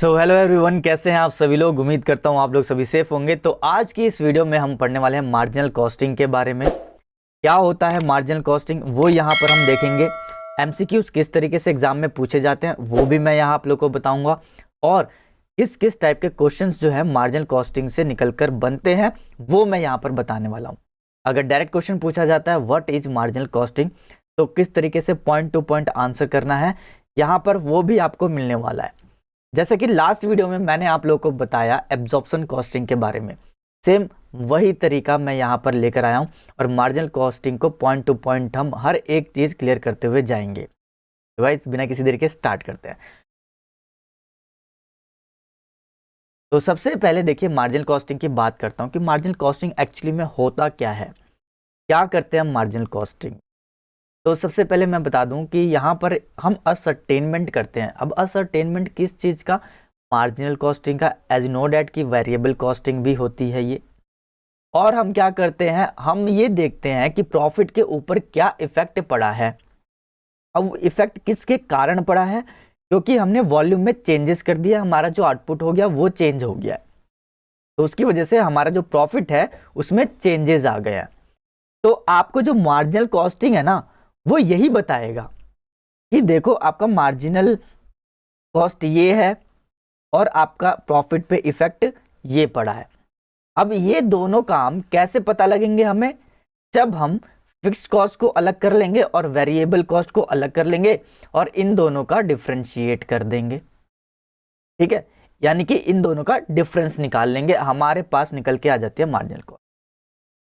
So hello everyone, कैसे हैं आप सभी लोग। उम्मीद करता हूं आप लोग सभी सेफ होंगे। तो आज की इस वीडियो में हम पढ़ने वाले हैं मार्जिनल कॉस्टिंग के बारे में। क्या होता है मार्जिनल कॉस्टिंग, वो यहाँ पर हम देखेंगे। एमसीक्यूज किस तरीके से एग्जाम में पूछे जाते हैं वो भी मैं यहाँ आप लोग को बताऊंगा, और किस किस टाइप के क्वेश्चंस जो है मार्जिनल कॉस्टिंग से निकलकर बनते हैं वो मैं यहाँ पर बताने वाला हूँ। अगर डायरेक्ट क्वेश्चन पूछा जाता है व्हाट इज मार्जिनल कॉस्टिंग, तो किस तरीके से पॉइंट टू पॉइंट आंसर करना है यहाँ पर वो भी आपको मिलने वाला है। जैसे कि लास्ट वीडियो में मैंने आप लोगों को बताया एब्जॉर्प्शन कॉस्टिंग के बारे में, सेम वही तरीका मैं यहाँ पर लेकर आया हूँ और मार्जिनल कॉस्टिंग को पॉइंट टू पॉइंट हम हर एक चीज क्लियर करते हुए जाएंगे। तो गाइस बिना किसी देरी के स्टार्ट करते हैं। तो सबसे पहले देखिए मार्जिनल कॉस्टिंग की बात करता हूँ कि मार्जिनल कॉस्टिंग एक्चुअली में होता क्या है, क्या करते हैं हम मार्जिनल कॉस्टिंग। तो सबसे पहले मैं बता दूं कि यहाँ पर हम असर्टेनमेंट करते हैं। अब असर्टेनमेंट किस चीज़ का, मार्जिनल कॉस्टिंग का। एज नो डैट की वेरिएबल कॉस्टिंग भी होती है ये। और हम क्या करते हैं, हम ये देखते हैं कि प्रॉफिट के ऊपर क्या इफेक्ट पड़ा है। अब इफेक्ट किसके कारण पड़ा है, क्योंकि हमने वॉल्यूम में चेंजेस कर दिया, हमारा जो आउटपुट हो गया वो चेंज हो गया, तो उसकी वजह से हमारा जो प्रॉफिट है उसमें चेंजेस आ गया। तो आपको जो मार्जिनल कॉस्टिंग है ना, वो यही बताएगा कि देखो आपका मार्जिनल कॉस्ट ये है और आपका प्रॉफिट पे इफेक्ट ये पड़ा है। अब ये दोनों काम कैसे पता लगेंगे हमें, जब हम फिक्स्ड कॉस्ट को अलग कर लेंगे और वेरिएबल कॉस्ट को अलग कर लेंगे और इन दोनों का डिफरेंशिएट कर देंगे। ठीक है, यानी कि इन दोनों का डिफरेंस निकाल लेंगे, हमारे पास निकल के आ जाती है मार्जिनल कॉस्ट।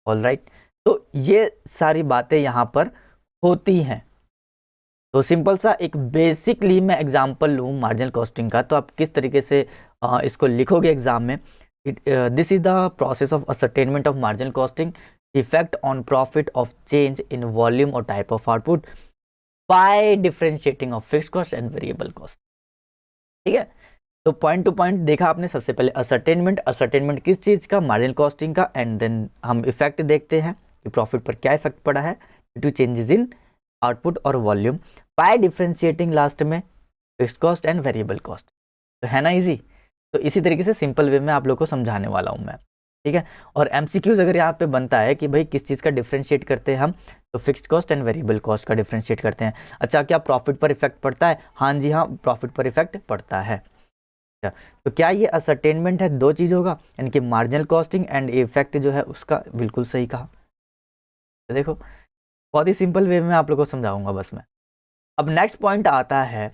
ऑल राइट, तो ये सारी बातें यहां पर होती हैं। तो सिंपल सा एक बेसिकली मैं एग्जांपल लूँ मार्जिनल कॉस्टिंग का, तो आप किस तरीके से इसको लिखोगे एग्जाम में। This is the process of ascertainment of marginal costing, effect on profit of change in volume और type of output by differentiating of fixed cost and variable cost. ठीक है, तो पॉइंट टू पॉइंट देखा आपने। सबसे पहले ascertainment किस चीज का, मार्जिनल कॉस्टिंग का। एंड देन हम इफेक्ट देखते हैं कि प्रॉफिट पर क्या इफेक्ट पड़ा है due to changes in output और वॉल्यूम बाय डिफरेंशिएटिंग लास्ट में fixed cost and variable cost. तो है ना इजी। तो इसी तरीके से सिंपल वे में आप लोग को समझाने वाला हूं मैं। ठीक है, और एमसीक्यूज अगर यहाँ पे बनता है कि भाई किस चीज़ का डिफरेंशिएट करते हैं हम, तो fixed cost and variable cost का डिफरेंशिएट करते हैं। अच्छा, क्या प्रॉफिट पर इफेक्ट पड़ता है? हाँ जी हाँ, प्रॉफिट पर इफेक्ट पड़ता है। तो क्या ये असर्टेनमेंट है दो चीज़ों का, यानी कि मार्जिनल कॉस्टिंग एंड इफेक्ट जो है उसका, बिल्कुल सही कहा। तो देखो बहुत ही सिंपल वे में आप लोगों को समझाऊंगा बस मैं। अब नेक्स्ट पॉइंट आता है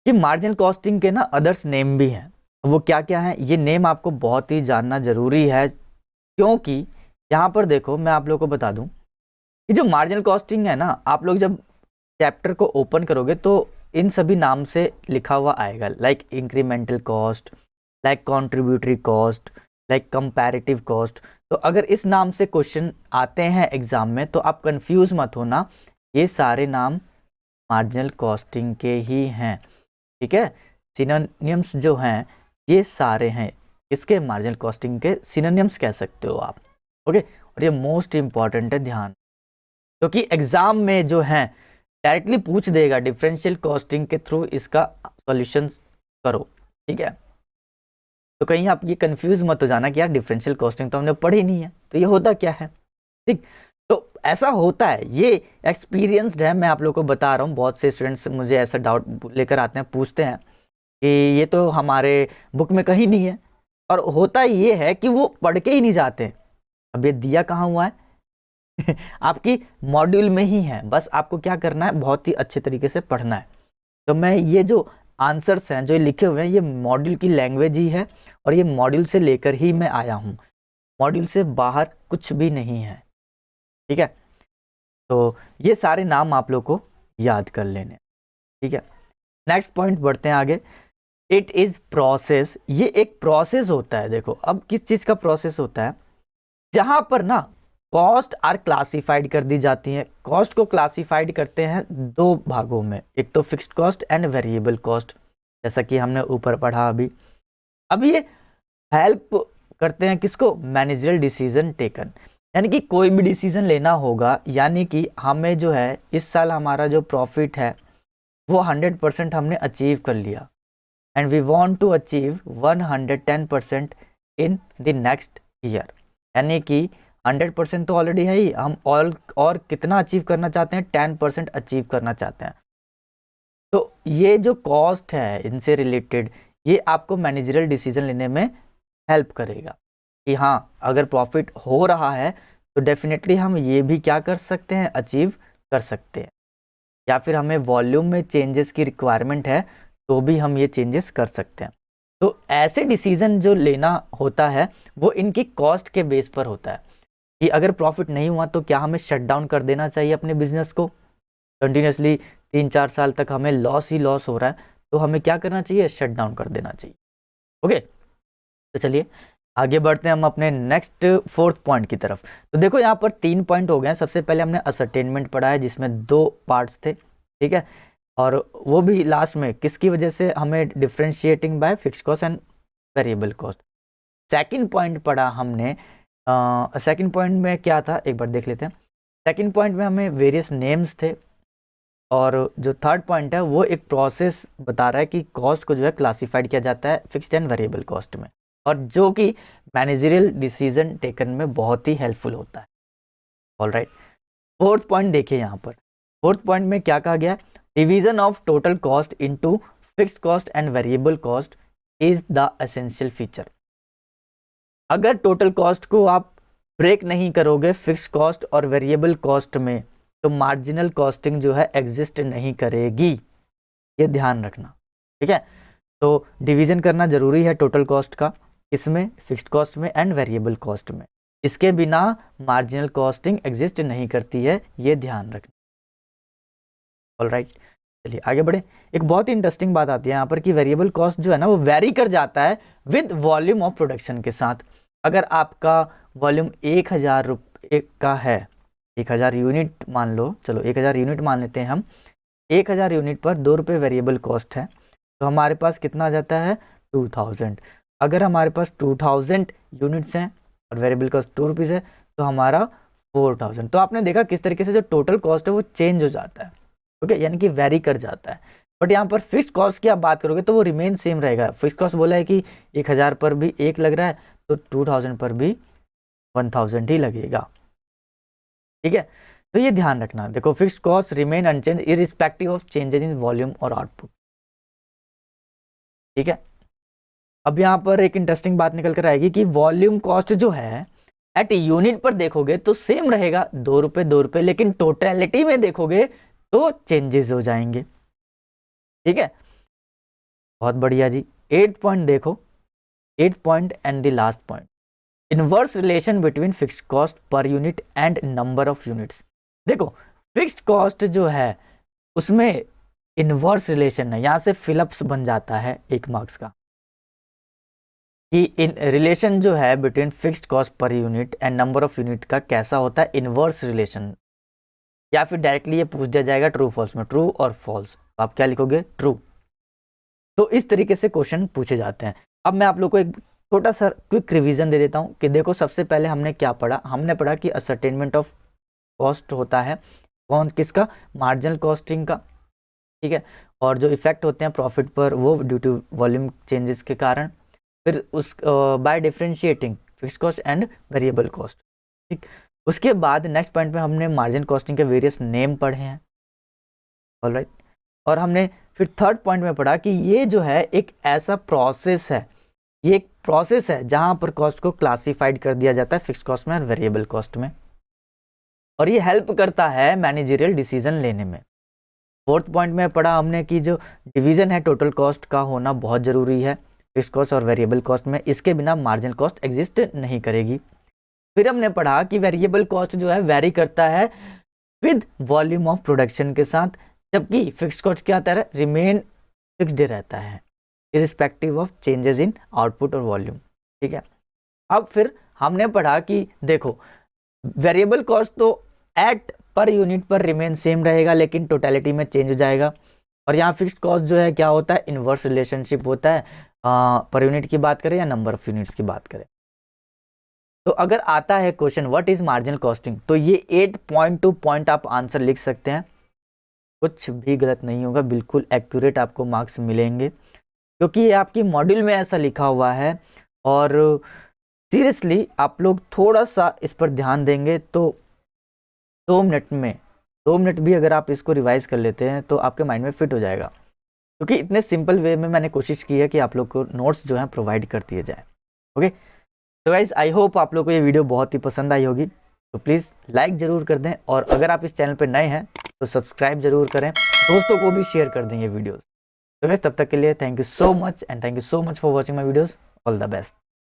कि मार्जिनल कॉस्टिंग के ना अदर्स नेम भी हैं। वो क्या क्या है, ये नेम आपको बहुत ही जानना जरूरी है, क्योंकि यहाँ पर देखो मैं आप लोगों को बता दूं कि जो मार्जिनल कॉस्टिंग है ना, आप लोग जब चैप्टर को ओपन करोगे तो इन सभी नाम से लिखा हुआ आएगा, like incremental cost, like contributory cost, like comparative cost. तो अगर इस नाम से क्वेश्चन आते हैं एग्जाम में तो आप कंफ्यूज मत होना, ये सारे नाम मार्जिनल कॉस्टिंग के ही हैं। ठीक है, सिनोनिम्स जो हैं ये सारे हैं इसके, मार्जिनल कॉस्टिंग के सिनोनिम्स कह सकते हो आप। ओके, और ये मोस्ट इंपॉर्टेंट है, ध्यान, क्योंकि एग्जाम में जो है डायरेक्टली पूछ देगा डिफरेंशियल कॉस्टिंग के थ्रू इसका सॉल्यूशन करो। ठीक है, तो कहीं आप ये कंफ्यूज मत हो जाना कि यार डिफरेंशियल कॉस्टिंग तो हमने पढ़ी नहीं है, तो ये होता क्या है। ठीक, तो ऐसा होता है, ये एक्सपीरियंस्ड है, मैं आप लोगों को बता रहा हूँ। बहुत से स्टूडेंट्स मुझे ऐसा डाउट लेकर आते हैं, पूछते हैं कि ये तो हमारे बुक में कहीं नहीं है, और होता ये है कि वो पढ़ के ही नहीं जाते। अब ये दिया कहाँ हुआ है आपकी मॉड्यूल में ही है, बस आपको क्या करना है, बहुत ही अच्छे तरीके से पढ़ना है। तो मैं ये जो आंसर्स हैं जो लिखे हुए हैं, ये मॉड्यूल की लैंग्वेज ही है, और ये मॉड्यूल से लेकर ही मैं आया हूँ, मॉड्यूल से बाहर कुछ भी नहीं है। ठीक है, तो ये सारे नाम आप लोग को याद कर लेने। ठीक है, नेक्स्ट पॉइंट बढ़ते हैं आगे। इट इज प्रोसेस, ये एक प्रोसेस होता है। देखो अब किस चीज का प्रोसेस होता है, जहां पर ना कॉस्ट आर क्लासिफाइड कर दी जाती है। कॉस्ट को क्लासिफाइड करते हैं दो भागों में, एक तो fixed cost and variable cost, जैसा कि हमने ऊपर पढ़ा अभी। अब ये हेल्प करते हैं किसको, मैनेजरियल डिसीजन टेकन, यानी कि कोई भी डिसीजन लेना होगा, यानी कि हमें जो है इस साल हमारा जो प्रॉफिट है वो 100% हमने अचीव कर लिया, and we want to achieve 110% in the next year. यानी कि 100% तो ऑलरेडी है ही, हम और कितना अचीव करना चाहते हैं, 10% अचीव करना चाहते हैं। तो ये जो कॉस्ट है इनसे रिलेटेड, ये आपको मैनेजरियल डिसीजन लेने में हेल्प करेगा कि हाँ अगर प्रॉफिट हो रहा है तो डेफिनेटली हम ये भी क्या कर सकते हैं, अचीव कर सकते हैं, या फिर हमें वॉल्यूम में चेंजेस की रिक्वायरमेंट है तो भी हम ये चेंजेस कर सकते हैं। तो ऐसे डिसीजन जो लेना होता है वो इनकी कॉस्ट के बेस पर होता है कि अगर प्रॉफिट नहीं हुआ तो क्या हमें शट डाउन कर देना चाहिए अपने बिजनेस को, कंटिन्यूसली 3-4 साल तक हमें लॉस ही लॉस हो रहा है तो हमें क्या करना चाहिए, शट डाउन कर देना चाहिए। ओके, तो चलिए आगे बढ़ते हैं हम अपने नेक्स्ट 4th पॉइंट की तरफ। तो देखो यहाँ पर 3 पॉइंट हो गए हैं। सबसे पहले हमने असरटेनमेंट पढ़ा है जिसमें 2 पार्ट्स थे, ठीक है, और वो भी लास्ट में किसकी वजह से, हमें differentiating by fix cost and variable cost. Second point पढ़ा हमने, सेकंड पॉइंट में क्या था एक बार देख लेते हैं। सेकंड पॉइंट में हमें वेरियस नेम्स थे, और जो थर्ड पॉइंट है वो एक प्रोसेस बता रहा है कि कॉस्ट को जो है क्लासिफाइड किया जाता है फिक्स्ड एंड वेरिएबल कॉस्ट में, और जो कि मैनेजरियल डिसीजन टेकन में बहुत ही हेल्पफुल होता है। ऑलराइट, 4th पॉइंट देखिए यहाँ पर। 4th पॉइंट में क्या कहा गया है, division of total cost into fixed cost and variable cost is the essential feature. अगर टोटल कॉस्ट को आप ब्रेक नहीं करोगे फिक्स्ड कॉस्ट और वेरिएबल कॉस्ट में तो मार्जिनल कॉस्टिंग जो है एग्जिस्ट नहीं करेगी, ये ध्यान रखना, ठीक है। तो डिवीजन करना जरूरी है टोटल कॉस्ट का, इसमें फिक्स्ड कॉस्ट में एंड वेरिएबल कॉस्ट में, इसके बिना मार्जिनल कॉस्टिंग एग्जिस्ट नहीं करती है, ये ध्यान रखना। ऑलराइट, चलिए आगे बढ़े। एक बहुत ही इंटरेस्टिंग बात आती है यहाँ पर कि वेरिएबल कॉस्ट जो है ना वो वेरी कर जाता है विद वॉल्यूम ऑफ प्रोडक्शन के साथ। अगर आपका वॉल्यूम 1000 रुपये का है, 1000 यूनिट मान लो, चलो 1000 यूनिट मान लेते हैं हम, 1000 यूनिट पर 2 रुपये वेरिएबल कॉस्ट है तो हमारे पास कितना आ जाता है, 2000। अगर हमारे पास 2000 यूनिट्स हैं और वेरिएबल कॉस्ट 2 रुपीज़ है तो हमारा 4000। तो आपने देखा किस तरीके से जो टोटल कॉस्ट है वो चेंज हो जाता है, ओके, यानी कि वेरी कर जाता है। बट यहाँ पर फिक्स्ड कॉस्ट की आप बात करोगे तो वो रिमेन सेम रहेगा। फिक्स्ड कॉस्ट बोला है कि 1000 पर भी 1 लग रहा है तो 2000 पर भी 1000 ही लगेगा, ठीक है। तो ये ध्यान रखना, देखो fixed cost remain unchanged irrespective of changes in volume और आउटपुट, ठीक है। अब यहाँ पर एक इंटरेस्टिंग बात निकल कर आएगी कि वॉल्यूम कॉस्ट जो है एट यूनिट पर देखोगे तो सेम रहेगा 2 रुपये 2 रुपये, लेकिन टोटलिटी में देखोगे तो चेंजेस हो जाएंगे, ठीक है। बहुत बढ़िया जी। 8th पॉइंट देखो, 8th point and the last point, inverse relation between fixed cost per unit and number of units. देखो फिक्स्ड कॉस्ट जो है उसमें इनवर्स रिलेशन है, यहां से फिलअप्स बन जाता है 1 मार्क्स का, कि इन रिलेशन जो है between fixed cost per unit and number of unit का कैसा होता है, इनवर्स रिलेशन। या फिर डायरेक्टली ये पूछ दिया जाएगा ट्रू फॉल्स में, ट्रू और फॉल्स, तो आप क्या लिखोगे, ट्रू। तो इस तरीके से क्वेश्चन पूछे जाते हैं। अब मैं आप लोग को एक छोटा सा क्विक रिवीजन दे देता हूं कि देखो सबसे पहले हमने क्या पढ़ा, हमने पढ़ा कि असरटेनमेंट ऑफ कॉस्ट होता है कौन किसका, मार्जिनल कॉस्टिंग का, ठीक है, और जो इफेक्ट होते हैं प्रॉफिट पर वो ड्यू टू वॉल्यूम चेंजेस के कारण, फिर उस by differentiating fixed cost and variable cost, ठीक। उसके बाद नेक्स्ट पॉइंट में हमने मार्जिन कॉस्टिंग के वेरियस नेम पढ़े हैं, ऑलराइट। और हमने फिर 3rd पॉइंट में पढ़ा कि ये जो है एक ऐसा प्रोसेस है, ये एक प्रोसेस है जहां पर कॉस्ट को क्लासिफाइड कर दिया जाता है फिक्स्ड कॉस्ट में और वेरिएबल कॉस्ट में, और ये हेल्प करता है मैनेजरियल डिसीजन लेने में। 4th पॉइंट में पढ़ा हमने कि जो डिवीजन है टोटल कॉस्ट का होना बहुत ज़रूरी है फिक्स्ड कॉस्ट और वेरिएबल कॉस्ट में, इसके बिना मार्जिनल कॉस्ट एग्जिस्ट नहीं करेगी। फिर हमने पढ़ा कि वेरिएबल कॉस्ट जो है वेरी करता है विद वॉल्यूम ऑफ प्रोडक्शन के साथ, जबकि फिक्स्ड कॉस्ट क्या आता है, रिमेन फिक्स्ड रहता है irrespective of changes in output और वॉल्यूम, ठीक है। अब फिर हमने पढ़ा कि देखो वेरिएबल कॉस्ट तो एट पर यूनिट पर रिमेन सेम रहेगा लेकिन टोटलिटी में चेंज हो जाएगा, और यहाँ फिक्स्ड कॉस्ट जो है क्या होता है, इनवर्स रिलेशनशिप होता है पर यूनिट की बात करें या नंबर ऑफ यूनिट्स की बात करें। तो अगर आता है question what is marginal costing, तो ये 8.2 पॉइंट आप आंसर लिख सकते हैं, कुछ भी गलत नहीं होगा, बिल्कुल एक्यूरेट आपको मार्क्स मिलेंगे। क्योंकि ये आपकी मॉड्यूल में ऐसा लिखा हुआ है। और सीरियसली आप लोग थोड़ा सा इस पर ध्यान देंगे तो 2 मिनट भी अगर आप इसको रिवाइज कर लेते हैं तो आपके माइंड में फिट हो जाएगा। क्योंकि इतने सिंपल वे में मैंने कोशिश की है कि आप लोग को नोट्स जो हैं प्रोवाइड कर दिए जाए। ओके, तो गाइज आई होप आप लोग को ये वीडियो बहुत ही पसंद आई होगी। तो प्लीज़ लाइक ज़रूर कर दें, और अगर आप इस चैनल पर नए हैं तो सब्सक्राइब जरूर करें, दोस्तों को भी शेयर कर दें ये वीडियोस। तो गाइज तब तक के लिए thank you so much, and thank you so much for watching my videos. All the best.